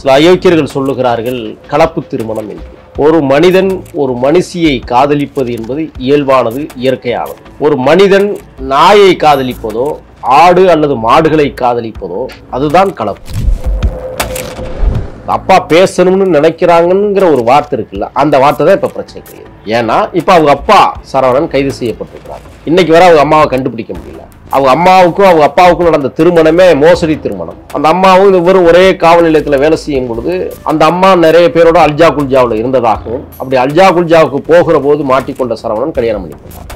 சில அயோக்கியர்கள் சொல்லுகிறார்கள் கலப்பு திருமணம் என்று. ஒரு மனிதன் ஒரு மனுஷியை காதலிப்பது என்பது இயல்பானது, இயற்கையானது. ஒரு மனிதன் நாயை காதலிப்பதோ ஆடு அல்லது மாடுகளை காதலிப்பதோ அதுதான் கலப்பு. அப்பா பேசணும்னு நினைக்கிறாங்கிற ஒரு வார்த்தை இருக்குல்ல, அந்த வார்த்தை தான் இப்ப பிரச்சனை கிடையாது. ஏன்னா இப்ப அவங்க அப்பா சரவணன் கைது செய்யப்பட்டிருக்கிறார். இன்னைக்கு வரை அவங்க அம்மாவை கண்டுபிடிக்க முடியல. அவங்க அம்மாவுக்கும் அவங்க அப்பாவுக்கும் நடந்த திருமணமே மோசடி திருமணம். அந்த அம்மாவும் இவரும் ஒரே காவல் நிலையத்தில் வேலை செய்யும் பொழுது அந்த அம்மா நிறைய பேரோட அல்ஜா குல்ஜாவில் இருந்ததாகவும், அப்படி அல்ஜா குல்ஜாவுக்கு போகிற போது மாட்டிக்கொண்ட சரவணன் கல்யாணம் பண்ணி கொண்டார்.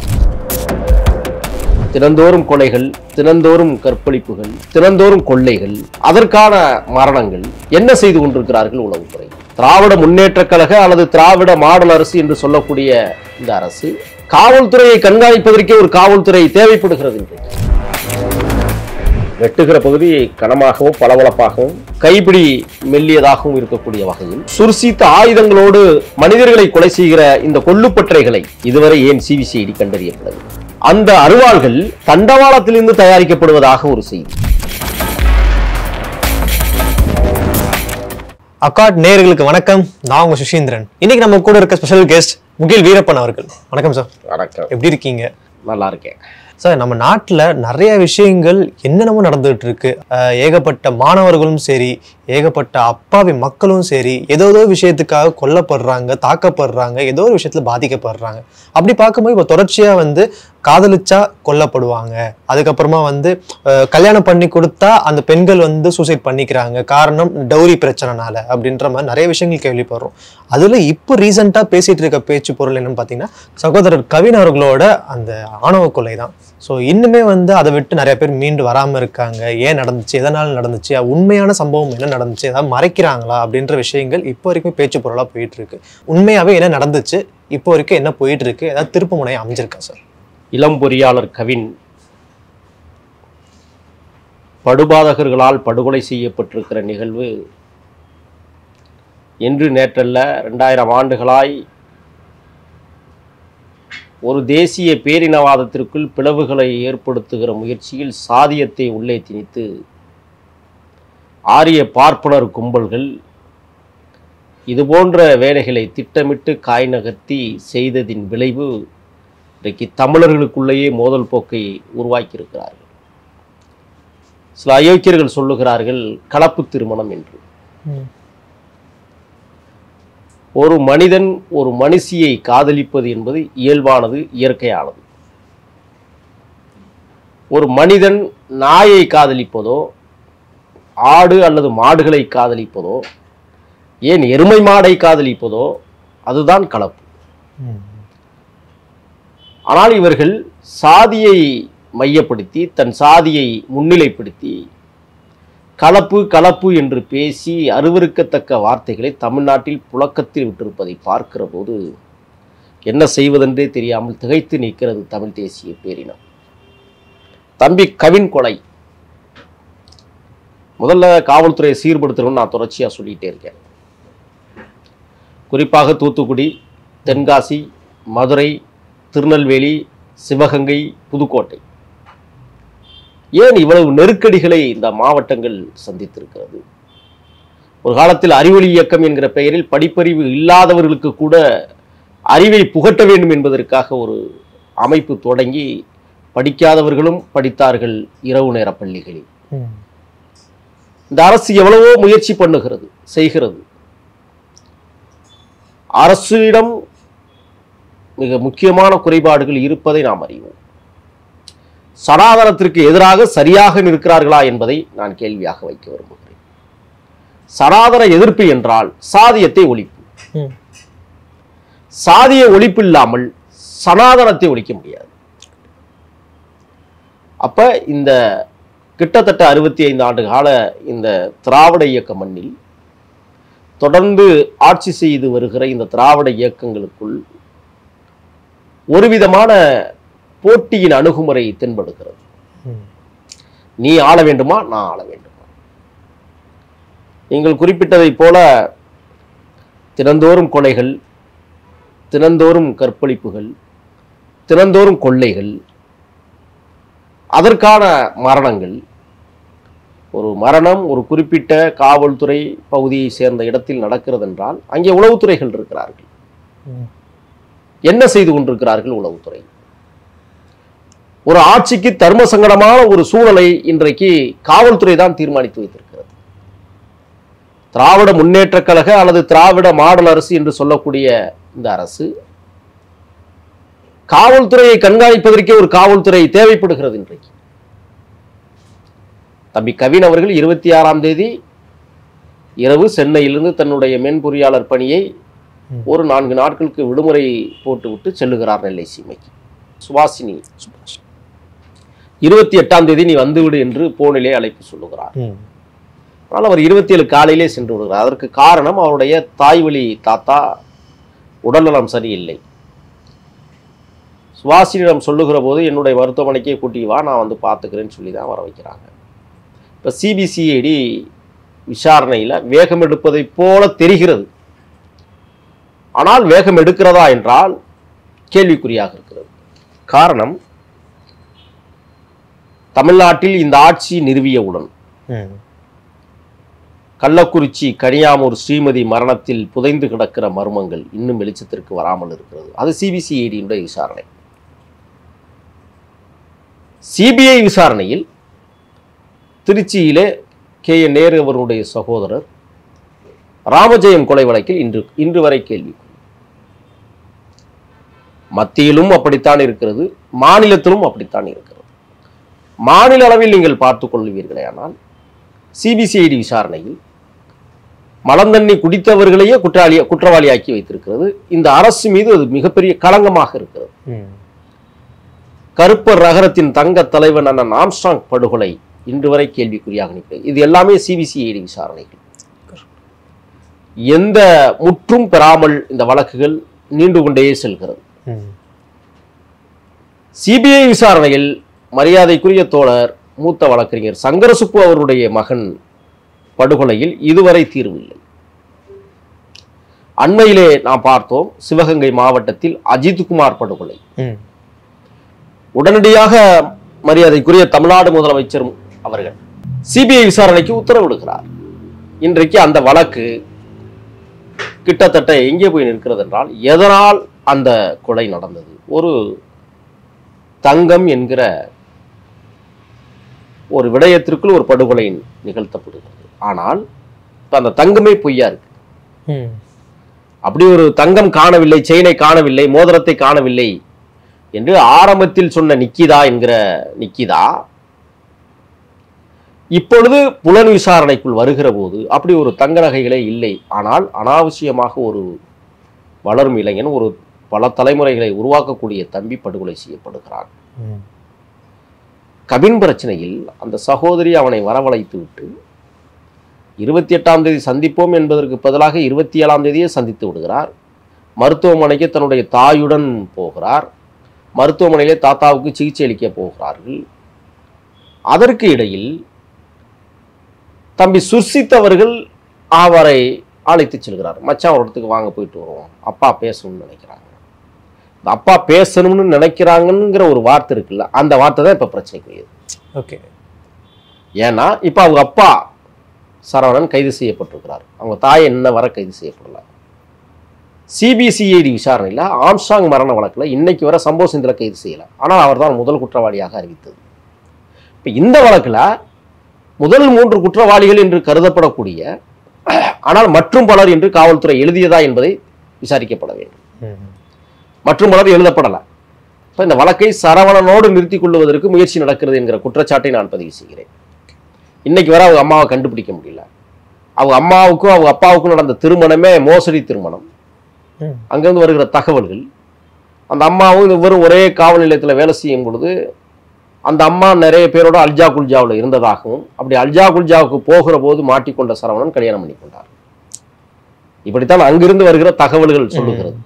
தினந்தோறும் கொலைகள், தினந்தோறும் கற்பழிப்புகள், தினந்தோறும் கொள்ளைகள், அதற்கான மரணங்கள் என்ன செய்து கொண்டிருக்கிறார்கள் உளவுத்துறை? திராவிட முன்னேற்ற கழக அல்லது திராவிட மாடல் அரசு என்று சொல்லக்கூடிய இந்த அரசு காவல்துறையை கண்காணிப்பதற்கே ஒரு காவல்துறை தேவைப்படுகிறது. வெட்டுகிற பகுதி கனமாகவும் பளபளப்பாகவும் கைப்பிடி மெல்லியதாகவும் இருக்கக்கூடிய வகையில் சுர்சித்த ஆயுதங்களோடு மனிதர்களை கொலை செய்கிற இந்த கொள்ளுப்பற்றைகளை இதுவரை ஏன் சிபிசிஐடி கண்டறியப்படவில்லை? அந்த அருவாள்கள் தண்டவாளத்திலிருந்து தயாரிக்கப்படுவதாக ஒரு செய்தி. அக்காட் நேயர்களுக்கு வணக்கம். நான் உங்க சுஷீந்திரன். இன்னைக்கு நம்ம கூட இருக்க ஸ்பெஷல் கெஸ்ட் முகில் வீரப்பன் அவர்கள். வணக்கம் சார். வணக்கம். எப்படி இருக்கீங்க? நல்லா இருக்கேன் சார். நம்ம நாட்டில் நிறைய விஷயங்கள் என்னென்னமோ நடந்துகிட்டு இருக்கு. ஏகப்பட்ட மாணவர்களும் சரி, ஏகப்பட்ட அப்பாவி மக்களும் சரி, ஏதோ விஷயத்துக்காக கொல்லப்படுறாங்க, தாக்கப்படுறாங்க, ஏதோ ஒரு விஷயத்துல பாதிக்கப்படுறாங்க. அப்படி பார்க்கும்போது இப்போ தொடர்ச்சியாக காதலிச்சா கொல்லப்படுவாங்க, அதுக்கப்புறமா கல்யாணம் பண்ணி கொடுத்தா அந்த பெண்கள் சூசைட் பண்ணிக்கிறாங்க, காரணம் டௌரி பிரச்சனைனால அப்படின்ற மாதிரி நிறைய விஷயங்கள் கேள்விப்படுறோம். அதுல இப்போ ரீசெண்டா பேசிட்டு இருக்க பேச்சு பொருள் என்னன்னு பார்த்தீங்கன்னா சகோதரர் கவின் அவர்களோட அந்த ஆணவ கொலை தான். ஸோ இன்னுமே அதை விட்டு நிறைய பேர் மீண்டு வராமல் இருக்காங்க. ஏன் நடந்துச்சு, எதனால நடந்துச்சு, உண்மையான சம்பவம் என்ன நடந்துச்சு, ஏதாவது மறைக்கிறாங்களா அப்படின்ற விஷயங்கள் இப்போ வரைக்கும் பேச்சு பொருளாக போயிட்டு இருக்கு. உண்மையாவே என்ன நடந்துச்சு, இப்போ வரைக்கும் என்ன போயிட்டு இருக்கு, ஏதாவது திருப்பு முனை அமைஞ்சிருக்கா சார்? இளம் பொறியாளர் கவின் படுபாதகர்களால் படுகொலை செய்யப்பட்டிருக்கிற நிகழ்வு என்று நேற்றல்ல, 2000 ஆண்டுகளாய் ஒரு தேசிய பேரினவாதத்திற்குள் பிளவுகளை ஏற்படுத்துகிற முயற்சியில் சாதியத்தை உள்ளே திணித்து ஆரிய பார்ப்பனர் கும்பல்கள் இதுபோன்ற வேலைகளை திட்டமிட்டு காய் நகர்த்தி செய்ததின் விளைவு இன்றைக்கு தமிழர்களுக்குள்ளேயே மோதல் போக்கை உருவாக்கியிருக்கிறார்கள். சில அயோக்கியர்கள் சொல்லுகிறார்கள் கலப்பு திருமணம் என்று. ஒரு மனிதன் ஒரு மனுஷியை காதலிப்பது என்பது இயல்பானது, இயற்கையானது. ஒரு மனிதன் நாயை காதலிப்பதோ ஆடு அல்லது மாடுகளை காதலிப்பதோ ஏன் எருமை மாடை காதலிப்பதோ அதுதான் கலப்பு. ஆனால் இவர்கள் சாதியை மையப்படுத்தி, தன் சாதியை முன்னிலைப்படுத்தி கலப்பு கலப்பு என்று பேசி அருவருக்கத்தக்க வார்த்தைகளை தமிழ்நாட்டில் புழக்கத்தில் விட்டிருப்பதை பார்க்கிற போது என்ன செய்வதென்றே தெரியாமல் திகைத்து நிற்கிறது தமிழ் தேசிய பேரினம். தம்பி கவின் கொலை முதல்ல காவல்துறையை சீர்படுத்தணும்னு நான் தொடர்ச்சியாக சொல்லிகிட்டே இருக்கேன். குறிப்பாக தூத்துக்குடி, தென்காசி, மதுரை, திருநெல்வேலி, சிவகங்கை, புதுக்கோட்டை, ஏன் இவ்வளவு நெருக்கடிகளை இந்த மாவட்டங்கள் சந்தித்திருக்கிறது? ஒரு காலத்தில் அறிவொளி இயக்கம் என்கிற பெயரில் படிப்பறிவு இல்லாதவர்களுக்கு கூட அறிவை புகட்ட வேண்டும் என்பதற்காக ஒரு அமைப்பு தொடங்கி படிக்காதவர்களும் படித்தார்கள் இரவு நேர பள்ளிகளில். இந்த அரசு எவ்வளவோ முயற்சி பண்ணுகிறது, செய்கிறது. அரசிடம் மிக முக்கியமான குறைபாடுகள் இருப்பதை நாம் அறிவோம். சனாதனத்திற்கு எதிராக சரியாக நிற்கிறார்களா என்பதை நான் கேள்வியாக வைக்க விரும்புகிறேன். சனாதன எதிர்ப்பு என்றால் சாதியத்தை ஒழிப்பு. சாதிய ஒழிப்பு இல்லாமல் சனாதனத்தை ஒழிக்க முடியாது. அப்ப இந்த கிட்டத்தட்ட 65 ஆண்டு கால இந்த திராவிட இயக்க மண்ணில் தொடர்ந்து ஆட்சி செய்து வருகிற இந்த திராவிட இயக்கங்களுக்குள் ஒரு விதமான போட்டியின் அணுகுமுறை தென்படுகிறது. நீ ஆள வேண்டுமா, நான் ஆள வேண்டுமா? நீங்கள் குறிப்பிட்டதை போல தினந்தோறும் கொலைகள், தினந்தோறும் கற்பழிப்புகள், தினந்தோறும் கொள்ளைகள், அதற்கான மரணங்கள், ஒரு மரணம் ஒரு குறிப்பிட்ட காவல்துறை பகுதியை சேர்ந்த இடத்தில் நடக்கிறது என்றால் அங்கே உளவுத்துறைகள் இருக்கிறார்கள். என்ன செய்து கொண்டிருக்கிறார்கள் உளவுத்துறை? ஒரு ஆட்சிக்கு தர்ம சங்கடமான ஒரு சூழலை இன்றைக்கு காவல்துறை தான் தீர்மானித்து வைத்திருக்கிறது. திராவிட முன்னேற்ற கழக அல்லது திராவிட மாடல் அரசு என்று சொல்லக்கூடிய இந்த அரசு காவல்துறையை கண்காணிப்பதற்கே ஒரு காவல்துறை தேவைப்படுகிறது. இன்றைக்கு தம்பி கவின் அவர்கள் 26ஆம் தேதி இரவு சென்னையிலிருந்து தன்னுடைய மென்பொறியாளர் பணியை ஒரு 4 நாட்களுக்கு விடுமுறை போட்டுவிட்டு செல்லுகிறார் நெல்லை சீமைக்கு. சுபாஷினி 28ஆம் தேதி நீ வந்துவிடு என்று போனிலே அழைப்பு சொல்லுகிறார். ஆனால் அவர் 27 காலையிலே சென்று விடுகிறார். அதற்கு காரணம் அவருடைய தாய்வழி தாத்தா உடல்நலம் சரியில்லை. சுபாஷினியிடம் சொல்லுகிற போது என்னுடைய மருத்துவமனைக்கே கூட்டி வா, நான் வந்து பார்த்துக்கிறேன்னு சொல்லி தான் வர வைக்கிறாங்க. இப்போ சிபிசிஐடி விசாரணையில் வேகம் எடுப்பதை போல தெரிகிறது. ஆனால் வேகம் எடுக்கிறதா என்றால் கேள்விக்குறியாக இருக்கிறது. காரணம், தமிழ்நாட்டில் இந்த ஆட்சி நிறுவியவுடன் கள்ளக்குறிச்சி கனியாமூர் ஸ்ரீமதி மரணத்தில் புதைந்து கிடக்கிற மர்மங்கள் இன்னும் வெளிச்சத்திற்கு வராமல் இருக்கிறது. அது சிபிசிஐடியினுடைய விசாரணை. சிபிஐ விசாரணையில் திருச்சியிலே KN நேரு அவருடைய சகோதரர் ராமஜெயம் கொலை வழக்கில் இன்று வரை கேள்வி. மத்தியிலும் அப்படித்தான் இருக்கிறது, மாநிலத்திலும் அப்படித்தான் இருக்கிறது. மாநில அளவில் நீங்கள் பார்த்துக் கொள்வீர்களே, ஆனால் சிபிசிஐடி விசாரணையில் மலந்தண்ணி குடித்தவர்களையே குற்றவாளியாக்கி வைத்திருக்கிறது. இந்த அரசு மீது அது மிகப்பெரிய களங்கமாக இருக்கிறது. கருப்பர் நகரத்தின் தங்க தலைவன் அண்ணன் ஆம்ஸ்ட்ராங் படுகொலை இன்று வரை கேள்விக்குறியாக நிற்கிறது. இது எல்லாமே சிபிசிஐடி விசாரணைகள். எந்த முற்றும் பெறாமல் இந்த வழக்குகள் நீண்டு கொண்டே செல்கிறது. சிபிஐ விசாரணையில் மரியாதைக்குரிய தோழர் மூத்த வழக்கறிஞர் சங்கரசுப்பு அவருடைய மகன் படுகொலையில் இதுவரை தீர்வில்லை. அண்மையிலே நாம் பார்த்தோம், சிவகங்கை மாவட்டத்தில் அஜித்குமார் படுகொலை. உடனடியாக மரியாதைக்குரிய தமிழ்நாடு முதலமைச்சர் அவர்கள் சிபிஐ விசாரணைக்கு உத்தரவிடுகிறார். இன்றைக்கு அந்த வழக்கு கிட்டத்தட்ட எங்கே போய் நிற்கிறது என்றால், எதனால் அந்த கொலை நடந்தது? ஒரு தங்கம் என்கிற ஒரு விடயத்திற்குள் ஒரு படுகொலை நிகழ்த்தப்படுகிறது. ஆனால் அந்த தங்கமே பொய்யா இருக்கு. அப்படி ஒரு தங்கம் காணவில்லை, செயினை காணவில்லை, மோதிரத்தை காணவில்லை என்று ஆரம்பத்தில் சொன்ன நிக்கிதா என்கிற நிக்கிதா இப்பொழுது புலன் விசாரணைக்குள் வருகிற போது அப்படி ஒரு தங்க நகைகளே இல்லை. ஆனால் அனாவசியமாக ஒரு வளரும் இளைஞன், ஒரு பல தலைமுறைகளை உருவாக்கக்கூடிய தம்பி படுகொலை செய்யப்படுகிறான். கபின் பிரச்சனையில் அந்த சகோதரி அவனை வரவழைத்து விட்டு 28ஆம் தேதி சந்திப்போம் என்பதற்கு பதிலாக 27ஆம் தேதியே சந்தித்து விடுகிறார். மருத்துவமனைக்கு தன்னுடைய தாயுடன் போகிறார். மருத்துவமனையிலே தாத்தாவுக்கு சிகிச்சை அளிக்க போகிறார்கள். அதற்கு இடையில் தம்பி சுர்சித் அவர்கள் அவரை அழைத்து செல்கிறார். மச்சான் ஒரு இடத்துக்கு வாங்க, போயிட்டு வருவோம், அப்பா பேசணும்னு நினைக்கிறாங்க. அப்பா பேசணும்னு நினைக்கிறாங்கிற ஒரு வார்த்தை இருக்குல்ல, அந்த வார்த்தை தான் இப்ப பிரச்சனைக்குரியது. ஓகே. ஏன்னா இப்ப அவங்க அப்பா சரவணன் கைது செய்யப்பட்டிருக்கிறார். அவங்க தாயை என்ன வர கைது செய்யப்படல. சிபிசிஐடி விசாரணையில் ஆம்ஸ்ட்ராங் மரண வழக்கில் இன்னைக்கு வர சம்பவ சிந்தில கைது செய்யல. ஆனால் அவர் தான் முதல் குற்றவாளியாக அறிவித்தது. இப்போ இந்த வழக்கில் முதல் 3 குற்றவாளிகள் என்று கருதப்படக்கூடிய, ஆனால் மற்றும் பலர் என்று காவல்துறை எழுதியதா என்பதை விசாரிக்கப்பட வேண்டும். மற்றும் பலர் எழுதப்படலை. இப்போ இந்த வழக்கை சரவணனோடு நிறுத்திக் கொள்வதற்கு முயற்சி நடக்கிறது என்கிற குற்றச்சாட்டை நான் பதிவு செய்கிறேன். இன்னைக்கு வர அவங்க அம்மாவை கண்டுபிடிக்க முடியல. அவங்க அம்மாவுக்கும் அவங்க அப்பாவுக்கும் நடந்த திருமணமே மோசடி திருமணம். அங்கிருந்து வருகிற தகவல்கள், அந்த அம்மாவும் இவரும் ஒரே காவல் நிலையத்தில் வேலை செய்யும் பொழுது அந்த அம்மா நிறைய பேரோட அல்ஜா குல்ஜாவில் இருந்ததாகவும், அப்படி அல்ஜா குல்ஜாவுக்கு போகிற போது மாட்டிக்கொண்ட சரவணன் கல்யாணம் பண்ணி கொண்டார். இப்படித்தான் அங்கிருந்து வருகிற தகவல்கள் சொல்லுகிறது.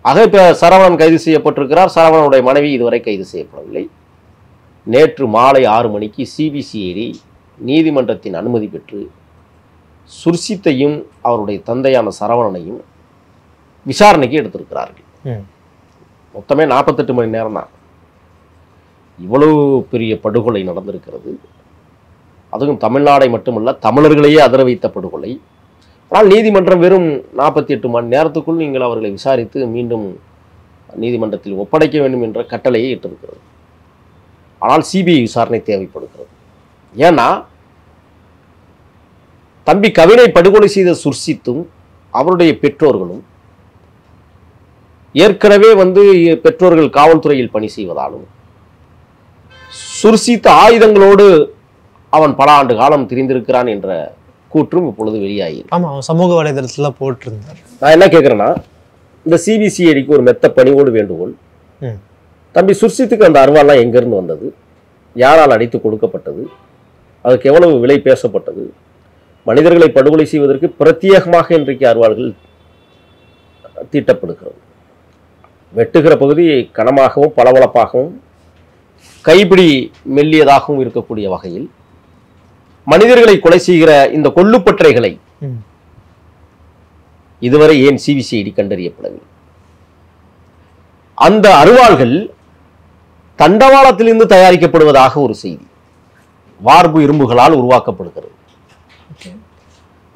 ஆக இப்ப சரவணன் கைது செய்யப்பட்டிருக்கிறார். சரவணனுடைய மனைவி இதுவரை கைது செய்யப்படவில்லை. நேற்று மாலை 6 மணிக்கு சிபிசிஐடி நீதிமன்றத்தின் அனுமதி பெற்று சுர்சித்தையும் அவருடைய தந்தையான சரவணனையும் விசாரணைக்கு எடுத்திருக்கிறார்கள். மொத்தமே 48 மணி நேரம் தான். இவ்வளவு பெரிய படுகொலை நடந்திருக்கிறது. அதுவும் தமிழ்நாடை மட்டுமல்ல தமிழர்களையே அதிர வைத்த படுகொலை. ஆனால் நீதிமன்றம் வெறும் 48 மணி நேரத்துக்குள் நீங்கள் அவர்களை விசாரித்து மீண்டும் நீதிமன்றத்தில் ஒப்படைக்க வேண்டும் என்ற கட்டளையை இட்டிருக்கிறது. ஆனால் சிபிஐ விசாரணை தேவைப்படுகிறது. ஏன்னா தம்பி கவினை படுகொலை செய்த சுர்சித்தும் அவருடைய பெற்றோர்களும் ஏற்கனவே பெற்றோர்கள் காவல்துறையில் பணி செய்வதாலும் சுர்சித் ஆயுதங்களோடு அவன் பல ஆண்டு காலம் திரிந்திருக்கிறான் என்ற கூற்றும் இப்பொழுது வெளியாகி. ஆமா, சமூக வலைதளத்துல போட்டிருந்தார். நான் என்ன கேட்கிறேன்னா, இந்த சிபிசிஐடிக்கு ஒரு மெத்த பணிவோடு வேண்டுகோள். தம்பி சுர்சித்துக்கு அந்த அருவாள்லாம் எங்கிருந்து வந்தது, யாரால் அடித்து கொடுக்கப்பட்டது, அதுக்கு எவ்வளவு விலை பேசப்பட்டது, மனிதர்களை படுகொலை செய்வதற்கு பிரத்யேகமாக இன்றைக்கு அருவாள்கள் தீட்டப்படுகிறது. வெட்டுகிற பகுதி கனமாகவும் பளபளப்பாகவும் கைப்பிடி மெல்லியதாகவும் இருக்கக்கூடிய வகையில் மனிதர்களை கொலை செய்கிற இந்த கொல்லுப்பற்றைகளை இதுவரை ஏன் சிபிசிஐடி கண்டறியப்படவில்லை? அந்த அருவாள்கள் தண்டவாளத்திலிருந்து தயாரிக்கப்படுவதாக ஒரு செய்தி. வார்பு இரும்புகளால் உருவாக்கப்படுகிறது.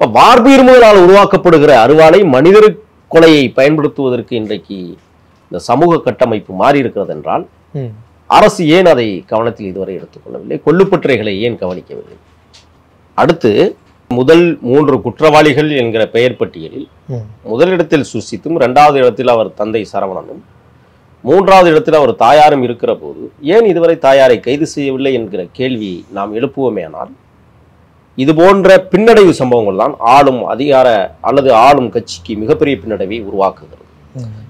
வார்பு இரும்புகளால் உருவாக்கப்படுகிற அருவாளை மனிதர் கொலையை பயன்படுத்துவதற்கு இன்றைக்கு இந்த சமூக கட்டமைப்பு மாறி இருக்கிறது என்றால் அரசு ஏன் அதை கவனத்தில் இதுவரை எடுத்துக்கொள்ளவில்லை? கொல்லுப்பற்றைகளை ஏன் கவனிக்கவில்லை? அடுத்து முதல் 3 குற்றவாளிகள் என்கிற பெயர் பட்டியலில் முதலிடத்தில் சுர்சித்தும், 2வது இடத்தில் அவர் தந்தை சரவணனும், 3வது இடத்தில் அவர் தாயாரும் இருக்கிற போது ஏன் இதுவரை தாயாரை கைது செய்யவில்லை என்கிற கேள்வியை நாம் எழுப்புவோமேனால் இது போன்ற பின்னடைவு சம்பவங்கள் தான் ஆளும் அதிகார அல்லது ஆளும் கட்சிக்கு மிகப்பெரிய பின்னடைவை உருவாக்குகிறது.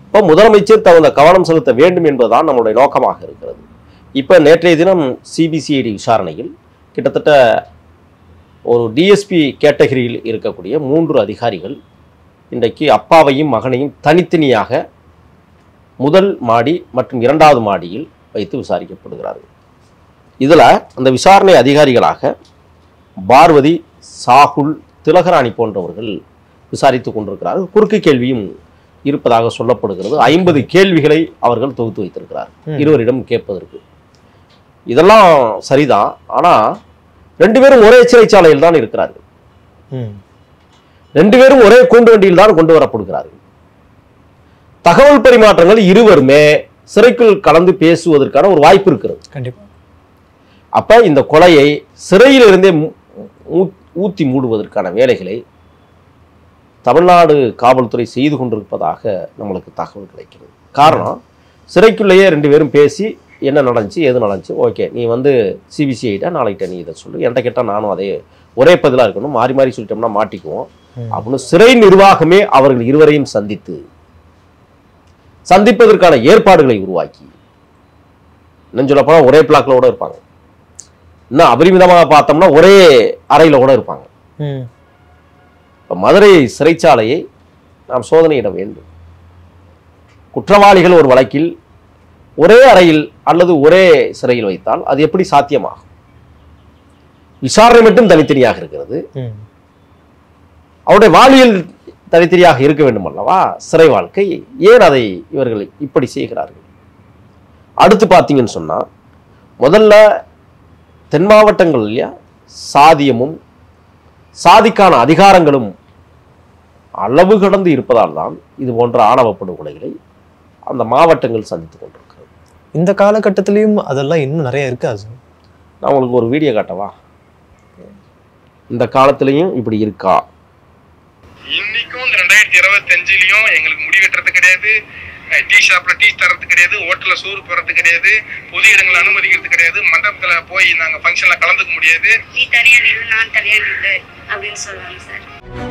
இப்போ முதலமைச்சர் தகுந்த கவனம் செலுத்த வேண்டும் என்பதுதான் நம்மளுடைய நோக்கமாக இருக்கிறது. இப்போ நேற்றைய தினம் சிபிசிஐடி விசாரணையில் கிட்டத்தட்ட ஒரு டிஎஸ்பி கேட்டகரியில் இருக்கக்கூடிய 3 அதிகாரிகள் இன்றைக்கு அப்பாவையும் மகனையும் தனித்தனியாக முதல் மாடி மற்றும் 2வது மாடியில் வைத்து விசாரிக்கப்படுகிறார்கள். இதில் அந்த விசாரணை அதிகாரிகளாக பார்வதி, சாகுல், திலகராணி போன்றவர்கள் விசாரித்து கொண்டிருக்கிறார்கள். குறுக்கு கேள்வியும் இருப்பதாக சொல்லப்படுகிறது. 50 கேள்விகளை அவர்கள் தொகுத்து வைத்திருக்கிறார் இருவரிடம் கேட்பதற்கு. இதெல்லாம் சரிதான். ஆனால் 2 பேரும் ஒரே சிறைச்சாலையில் தான் இருக்கிறார்கள். 2 பேரும் ஒரே கூண்டு வண்டியில் தான் கொண்டு வரப்படுகிறார்கள். தகவல் பரிமாற்றங்கள் இருவருமே சிறைக்குள் கலந்து பேசுவதற்கான ஒரு வாய்ப்பு இருக்கிறது. கண்டிப்பா. அப்ப இந்த கொலையை சிறையில் இருந்தே ஊத்தி மூடுவதற்கான வேலைகளை தமிழ்நாடு காவல்துறை செய்து கொண்டிருப்பதாக நம்மளுக்கு தகவல் கிடைக்கிறது. காரணம், சிறைக்குள்ளேயே 2 பேரும் பேசி என்ன நடந்துச்சு, எது நடந்துச்சு, ஓகே நீ சிபிசிஐட்டா நாளைக்கிட்ட நீ இதை சொல்லு, என்கிட்ட கேட்டால் நானும் அதே ஒரே பதிலாக இருக்கணும், மாறி மாறி சொல்லிட்டோம்னா மாட்டிக்குவோம் அப்படின்னு சிறை நிர்வாகமே அவர்கள் இருவரையும் சந்திப்பதற்கான ஏற்பாடுகளை உருவாக்கி, இன்னும் சொல்ல போனால் ஒரே பிளாக்ல கூட இருப்பாங்க, இன்னும் அபரிமிதமாக பார்த்தோம்னா ஒரே அறையில கூட இருப்பாங்க. இப்போ மதுரை சிறைச்சாலையை நாம் சோதனையிட வேண்டும். குற்றவாளிகள் ஒரு வழக்கில் ஒரே அறையில் அல்லது ஒரே சிறையில் வைத்தால் அது எப்படி சாத்தியமாகும்? விசாரணை மட்டும் தனித்தனியாக இருக்கிறது. அவருடைய வாழ்வியல் தனித்தனியாக இருக்க வேண்டும் அல்லவா சிறை வாழ்க்கை. ஏன் அதை இவர்கள் இப்படி செய்கிறார்கள்? அடுத்து பார்த்தீங்கன்னு சொன்னா, முதல்ல தென் மாவட்டங்கள் இல்லையா, சாதியமும் சாதிக்கான அதிகாரங்களும் அளவு கடந்து இருப்பதால் தான் இது போன்ற ஆணவ படுகொலைகளை அந்த மாவட்டங்கள் சந்தித்துக் கொண்டிருக்கிறது. இந்த காலகட்டத்திலையும் அதெல்லாம் இன்னும் நிறைய இருக்காது. நான் உங்களுக்கு ஒரு வீடியோ காட்டவா? இந்த காலத்திலையும் இப்படி இருக்கா? இன்னைக்கும் 2025லயும் எங்களுக்கு முடி வெட்டுறது கிடையாது, டீ ஷாப்ல டீ தரது கிடையாது, ஹோட்டல்ல சோறு போறது கிடையாது, பொது இடங்களை அனுமதிக்கிறது கிடையாது, மண்டபத்துல போய் நாங்க ஃபங்க்ஷன்ல கலந்துக்க முடியாது. நீ தனியா நில்லு, நான் தனியா நில்லு அப்படின்னு சொல்லுவாங்க சார்.